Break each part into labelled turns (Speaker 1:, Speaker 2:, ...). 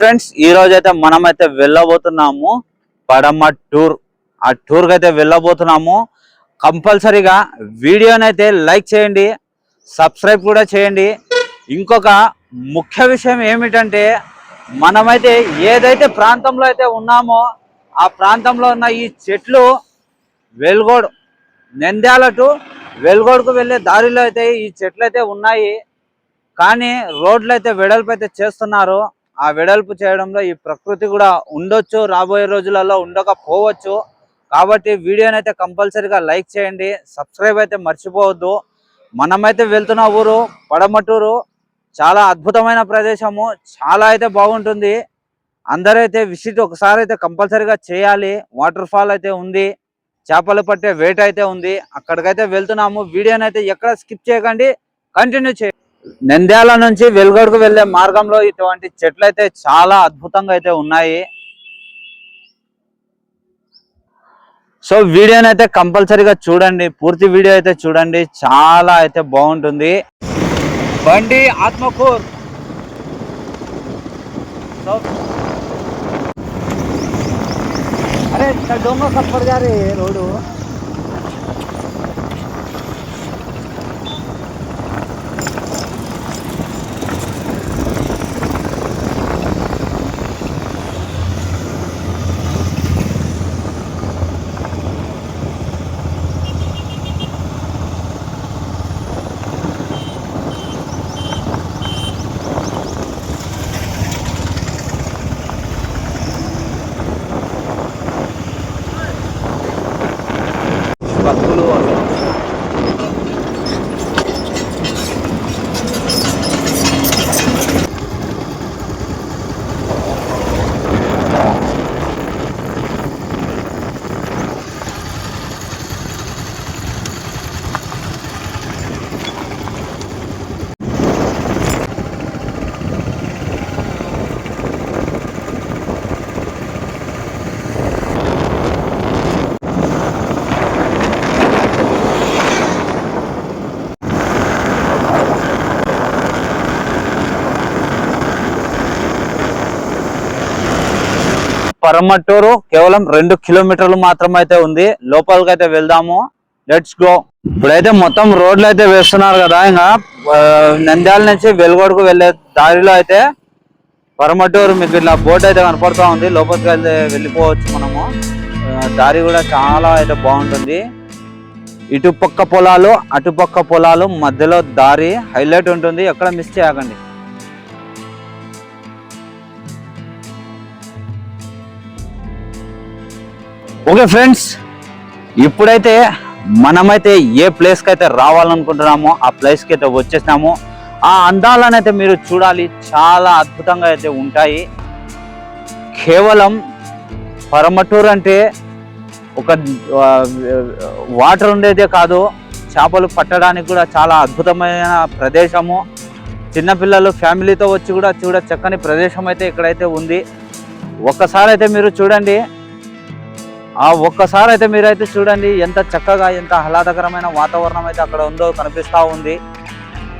Speaker 1: Friends ఈ రోజు అయితే మనమైతే వెళ్ళబోతున్నాము పడమట్టూర్. ఆ టూర్ కి అయితే వెళ్ళబోతున్నాము. కంపల్సరీగా వీడియోనైతే లైక్ చేయండి, సబ్స్క్రైబ్ కూడా చేయండి. ఇంకొక ముఖ్య విషయం ఏమిటంటే మనమైతే ఏదైతే ప్రాంతంలో అయితే ఉన్నామో ఆ ప్రాంతంలో ఉన్న ఈ చెట్లు వెల్గోడ్ నంద్యాల టు వెల్గోడ్కు వెళ్ళే దారిలో అయితే ఈ చెట్లు అయితే ఉన్నాయి. కానీ రోడ్లు అయితే వెడల్పు అయితే చేస్తున్నారు. ఆ వెడల్పు చేయడంలో ఈ ప్రకృతి కూడా ఉండొచ్చు, రాబోయే రోజులలో ఉండకపోవచ్చు. కాబట్టి వీడియోనైతే కంపల్సరీగా లైక్ చేయండి, సబ్స్క్రైబ్ అయితే మర్చిపోవద్దు. మనమైతే వెళ్తున్న ఊరు పడమటూరు. చాలా అద్భుతమైన ప్రదేశము, చాలా అయితే బాగుంటుంది. అందరైతే విజిట్ ఒకసారి అయితే కంపల్సరీగా చేయాలి. వాటర్ ఫాల్ అయితే ఉంది, చేపలు పట్టే వేట అయితే ఉంది. అక్కడికైతే వెళ్తున్నాము. వీడియోనైతే ఎక్కడ స్కిప్ చేయకండి, కంటిన్యూ చేయండి. నంద్యాల నుంచి వెల్గోడ్కు వెళ్లే మార్గంలో ఇటువంటి చెట్లు అయితే చాలా అద్భుతంగా అయితే ఉన్నాయి. సో వీడియోనైతే కంపల్సరీగా చూడండి, పూర్తి వీడియో అయితే చూడండి, చాలా అయితే బాగుంటుంది. బండి ఆత్మకూర్. అరే డోంగో కప్పర్ जा रहे రోడ్డు. భక్తులు పరమట్టూరు కేవలం 2 కిలోమీటర్లు మాత్రమే అయితే ఉంది. లోపలికి అయితే వెళ్దాము, లెట్స్ గో. ఇప్పుడైతే మొత్తం రోడ్లు అయితే వేస్తున్నారు కదా. ఇంకా నంద్యాల నుంచి వెల్గోడ్కు వెళ్ళే దారిలో అయితే పరమట్టూరు మీకు ఇట్లా బోట్ అయితే కనపడుతూ ఉంది. లోపలికి వెళ్తే వెళ్ళిపోవచ్చు మనము. దారి కూడా చాలా అయితే బాగుంటుంది. ఇటుపక్క పొలాలు, అటుపక్క పొలాలు, మధ్యలో దారి హైలైట్ ఉంటుంది, ఎక్కడ మిస్ చేయకండి. ఓకే ఫ్రెండ్స్, ఇప్పుడైతే మనమైతే ఏ ప్లేస్కి అయితే రావాలనుకుంటున్నామో ఆ ప్లేస్కి అయితే వచ్చేసినాము. ఆ అందాలను అయితే మీరు చూడాలి, చాలా అద్భుతంగా అయితే ఉంటాయి. కేవలం పరమట్టూరు అంటే ఒక వాటర్ ఉండేదే కాదు, చేపలు పట్టడానికి కూడా చాలా అద్భుతమైన ప్రదేశము. చిన్నపిల్లలు ఫ్యామిలీతో వచ్చి కూడా చక్కని ప్రదేశం అయితే ఇక్కడైతే ఉంది. ఒక్కసారి అయితే మీరు చూడండి, ఒక్కసారి అయితే మీరైతే చూడండి ఎంత చక్కగా, ఎంత ఆహ్లాదకరమైన వాతావరణం అయితే అక్కడ ఉందో కనిపిస్తూ ఉంది.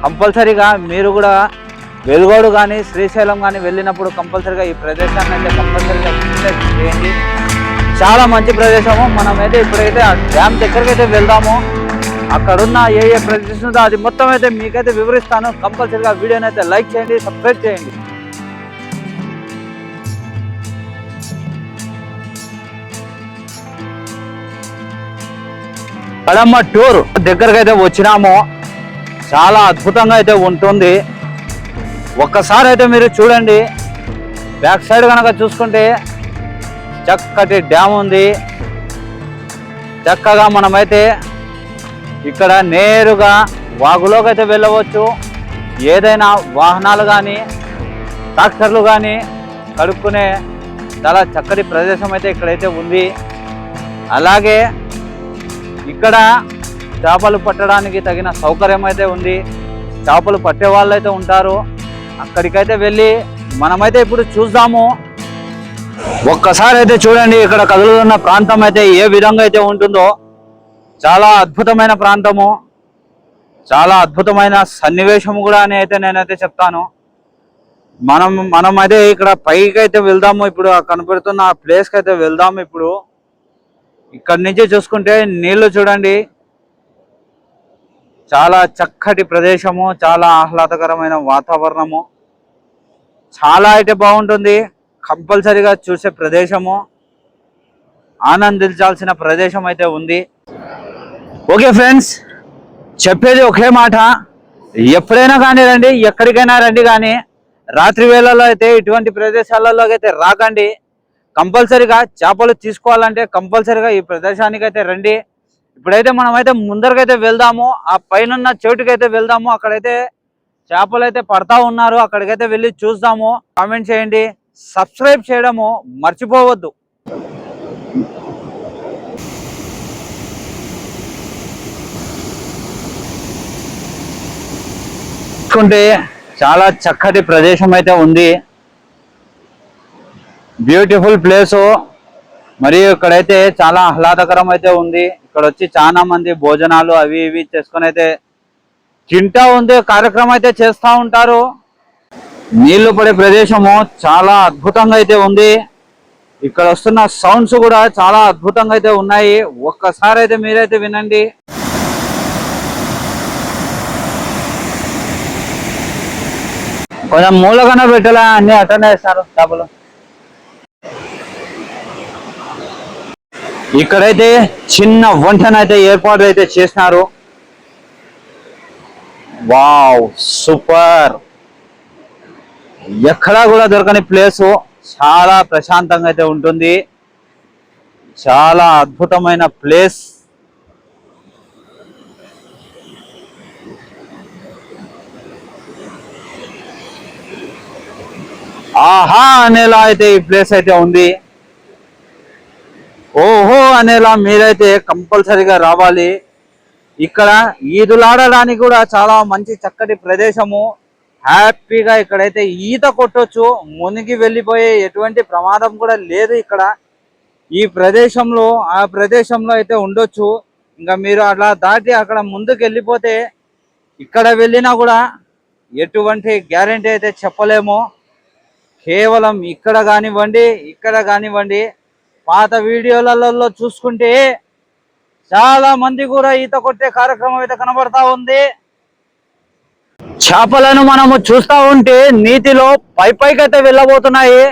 Speaker 1: కంపల్సరీగా మీరు కూడా వెల్గోడు కానీ శ్రీశైలం కానీ వెళ్ళినప్పుడు కంపల్సరీగా ఈ ప్రదేశాన్ని అయితే కంపల్సరీగా విజిట్ చేయండి. చాలా మంచి ప్రదేశము. మనమైతే ఇప్పుడైతే ఆ డ్యామ్ దగ్గరికి అయితే వెళ్దాము. అక్కడున్న ఏ ప్రదేశం ఉందో అది మొత్తం అయితే మీకైతే వివరిస్తాను. కంపల్సరీగా వీడియోని అయితే లైక్ చేయండి, సబ్స్క్రైబ్ చేయండి. పడమట్టూరు దగ్గరకు అయితే వచ్చినాము. చాలా అద్భుతంగా అయితే ఉంటుంది. ఒక్కసారి అయితే మీరు చూడండి. బ్యాక్ సైడ్ కనుక చూసుకుంటే చక్కటి డ్యామ్ ఉంది. చక్కగా మనమైతే ఇక్కడ నేరుగా వాగులోకి అయితే వెళ్ళవచ్చు. ఏదైనా వాహనాలు కానీ ట్రాక్టర్లు కానీ కడుక్కునే చాలా చక్కటి ప్రదేశం అయితే ఇక్కడైతే ఉంది. అలాగే ఇక్కడ చేపలు పట్టడానికి తగిన సౌకర్యం అయితే ఉంది. చేపలు పట్టే వాళ్ళు అయితే ఉంటారు. అక్కడికైతే వెళ్ళి మనమైతే ఇప్పుడు చూద్దాము. ఒక్కసారి అయితే చూడండి, ఇక్కడ కదులుతున్న ప్రాంతం అయితే ఏ విధంగా అయితే ఉంటుందో. చాలా అద్భుతమైన ప్రాంతము, చాలా అద్భుతమైన సన్నివేశం కూడా అని అయితే నేనైతే చెప్తాను. మనం అయితే ఇక్కడ పైకి అయితే వెళ్దాము. ఇప్పుడు కనపడుతున్న ఆ ప్లేస్ కి అయితే వెళ్దాము. ఇప్పుడు ఇక్కడ నుంచి చూసుకుంటే నీళ్లు చూడండి, చాలా చక్కటి ప్రదేశము, చాలా ఆహ్లాదకరమైన వాతావరణము, చాలా అయితే బాగుంటుంది. కంపల్సరిగా చూసే ప్రదేశము, ఆనందించాల్సిన ప్రదేశం అయితే ఉంది. ఓకే ఫ్రెండ్స్, చెప్పేది ఒకే మాట, ఎప్పుడైనా కానీ రండి, ఎక్కడికైనా రండి, కానీ రాత్రి వేళల్లో అయితే ఇటువంటి ప్రదేశాలలో అయితే రాకండి. కంపల్సరిగా చేపలు తీసుకోవాలంటే కంపల్సరిగా ఈ ప్రదేశానికి అయితే రండి. ఇప్పుడైతే మనమైతే ముందరకైతే వెళ్దాము, ఆ పైన చోటుకైతే వెళ్దాము. అక్కడైతే చేపలు అయితే పడతా ఉన్నారు, అక్కడికైతే వెళ్ళి చూద్దాము. కామెంట్ చేయండి, సబ్స్క్రైబ్ చేయడము మర్చిపోవద్దు. చూసుకుంటే చాలా చక్కటి ప్రదేశం అయితే ఉంది, బ్యూటిఫుల్ ప్లేసు. మరియు ఇక్కడైతే చాలా ఆహ్లాదకరం అయితే ఉంది. ఇక్కడ వచ్చి చాలా మంది భోజనాలు అవి ఇవి చేసుకొని అయితే తింటా ఉంది, కార్యక్రమం అయితే చేస్తూ ఉంటారు. నీళ్లు పడే ప్రదేశము చాలా అద్భుతంగా అయితే ఉంది. ఇక్కడ వస్తున్న సౌండ్స్ కూడా చాలా అద్భుతంగా అయితే ఉన్నాయి. ఒక్కసారి అయితే మీరైతే వినండి. కొంచెం మూలకన్నా పెట్టాలా, అన్ని అటెండ్ చేస్తారు చేపలు. ఇక్కడైతే చిన్న వంటనైతే ఏర్పాటు అయితే చేసినారు. Wow, super. ఎక్కడా కూడా దొరకని ప్లేసు, చాలా ప్రశాంతంగా అయితే ఉంటుంది, చాలా అద్భుతమైన ప్లేస్. ఆహా అనేలా అయితే ఈ ప్లేస్ అయితే ఉంది. ఓహో అనేలా మీరైతే కంపల్సరిగా రావాలి. ఇక్కడ ఈదులాడడానికి కూడా చాలా మంచి చక్కటి ప్రదేశము. హ్యాపీగా ఇక్కడైతే ఈత కొట్టొచ్చు, మునిగి వెళ్ళిపోయే ఎటువంటి ప్రమాదం కూడా లేదు ఇక్కడ. ఈ ప్రదేశంలో ఆ ప్రదేశంలో అయితే ఉండొచ్చు. ఇంకా మీరు అట్లా దాటి అక్కడ ముందుకు వెళ్ళిపోతే ఇక్కడ వెళ్ళినా కూడా ఎటువంటి గ్యారెంటీ అయితే చెప్పలేము. కేవలం ఇక్కడ కానివ్వండి పాత వీడియోలలో చూసుకుంటే చాలా మంది కూడా ఈత కొట్టే కార్యక్రమం అయితే కనబడతా ఉంది. చేపలను మనము చూస్తూ ఉంటే నీటిలో పైకి అయితే వెళ్ళబోతున్నాయి.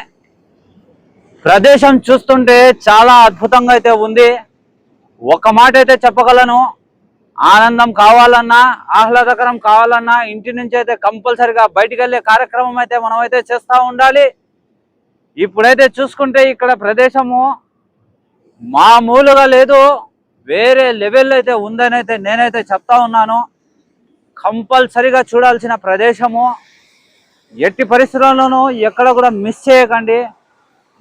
Speaker 1: ప్రదేశం చూస్తుంటే చాలా అద్భుతంగా అయితే ఉంది. ఒక మాట అయితే చెప్పగలను, ఆనందం కావాలన్నా, ఆహ్లాదకరం కావాలన్నా ఇంటి నుంచి అయితే కంపల్సరిగా బయటికి వెళ్ళే కార్యక్రమం అయితే మనం అయితే చేస్తూ ఉండాలి. ఇప్పుడైతే చూసుకుంటే ఇక్కడ ప్రదేశము మామూలుగా లేదు, వేరే లెవెల్ అయితే ఉందని అయితే నేనైతే చెప్తా ఉన్నాను. కంపల్సరిగా చూడాల్సిన ప్రదేశము, ఎట్టి పరిస్థితుల్లోనూ ఎక్కడ కూడా మిస్ చేయకండి.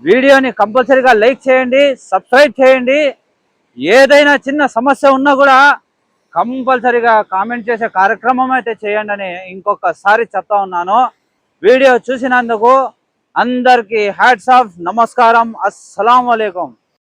Speaker 1: వీడియోని కంపల్సరిగా లైక్ చేయండి, సబ్స్క్రైబ్ చేయండి. ఏదైనా చిన్న సమస్య ఉన్నా కూడా కంపల్సరిగా కామెంట్ చేసే కార్యక్రమం అయితే చేయండి అని ఇంకొకసారి చెప్తా ఉన్నాను. వీడియో చూసినందుకు అందరికీ హ్యాట్స్ ఆఫ్, నమస్కారం, అస్సలాము అలైకుం.